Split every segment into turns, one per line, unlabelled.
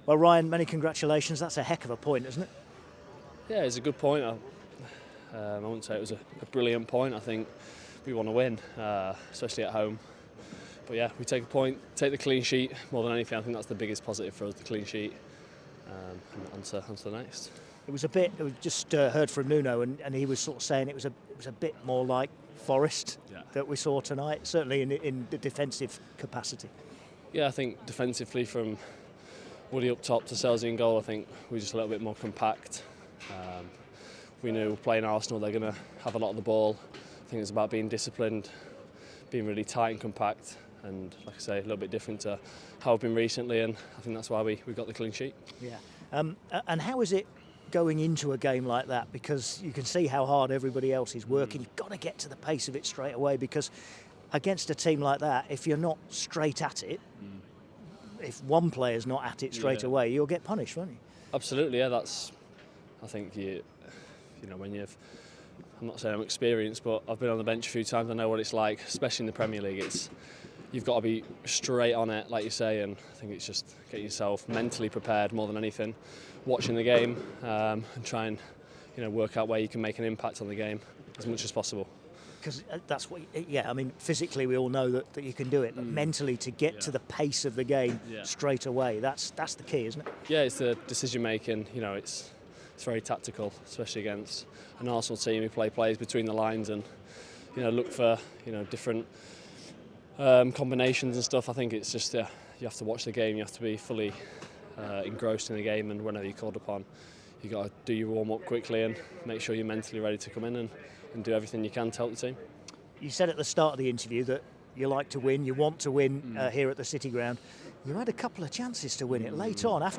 Well, Ryan, many congratulations. That's a heck of a point, isn't it?
Yeah, it's a good point. I wouldn't say it was a brilliant point. I think we want to win, especially at home. But yeah, we take a point, take the clean sheet more than anything. I think that's the biggest positive for us, the clean sheet. And on to the next.
It was just heard from Nuno, and he was sort of saying it was a bit more like Forest that we saw tonight, certainly in the defensive capacity.
Yeah, I think defensively from Woody up top to Selzy in goal, I think we're just a little bit more compact. We knew playing Arsenal they're going to have a lot of the ball. I think it's about being disciplined, being really tight and compact, and like I say, a little bit different to how I've been recently, and I think that's why we got the clean sheet.
Yeah. And how is it going into a game like that? Because you can see how hard everybody else is working. You've got to get to the pace of it straight away, because against a team like that, if you're not straight at it, if one player's not at it straight away, you'll get punished, won't you?
Absolutely, yeah. I think you know, when I'm not saying I'm experienced, but I've been on the bench a few times. I know what it's like, especially in the Premier League. You've got to be straight on it, like you say, and I think it's just getting yourself mentally prepared more than anything, watching the game and try and work out where you can make an impact on the game as much as possible.
Because that's what, I mean, physically we all know that you can do it, but mentally to get to the pace of the game straight away, that's the key, isn't it?
Yeah, it's the decision making. It's very tactical, especially against an Arsenal team who play plays between the lines and look for different combinations and stuff. I think it's just you have to watch the game, you have to be fully engrossed in the game, and whenever you're called upon, you got to do your warm up quickly and make sure you're mentally ready to come in and do everything you can to help the team. You
said at the start of the interview that you like to win, you want to win here at the City Ground. You had a couple of chances to win it late on,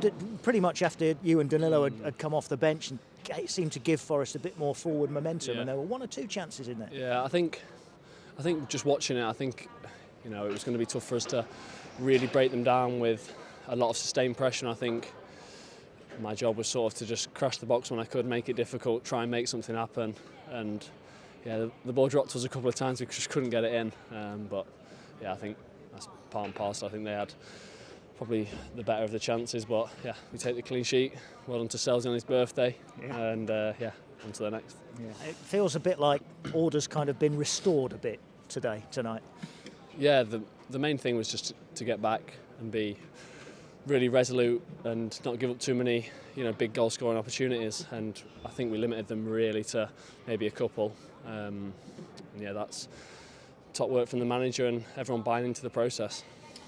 pretty much after you and Danilo had come off the bench, and it seemed to give Forest a bit more forward momentum, and there were one or two chances in there.
Yeah, I think just watching it, I think it was going to be tough for us to really break them down with a lot of sustained pressure. And I think my job was sort of to just crash the box when I could, make it difficult, try and make something happen. And yeah, the ball dropped to us a couple of times, we just couldn't get it in. But yeah, I think that's part and parcel. I think they had probably the better of the chances, but yeah, we take the clean sheet. Well done to Selzy on his birthday, and on to the next.
Yeah. It feels a bit like order's kind of been restored a bit tonight.
Yeah, the main thing was just to get back and be really resolute and not give up too many big goal scoring opportunities, and I think we limited them really to maybe a couple. And yeah, that's top work from the manager and everyone buying into the process.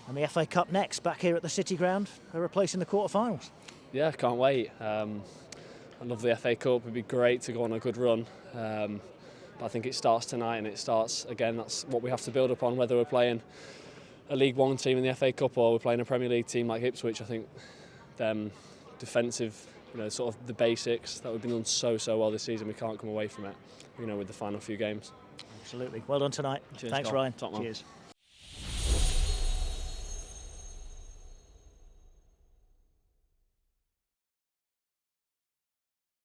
And the FA Cup next, back here at the City Ground, they're replacing the quarter-finals.
Yeah, can't wait. I love the FA Cup. It'd be great to go on a good run. But I think it starts tonight, and it starts again. That's what we have to build upon, whether we're playing a League One team in the FA Cup or we're playing a Premier League team like Ipswich. I think them defensive, sort of the basics that we've been done so well this season, we can't come away from it, with the final few games.
Absolutely. Well done tonight.
Cheers,
Thanks,
Carl.
Ryan.
Top man.
Cheers.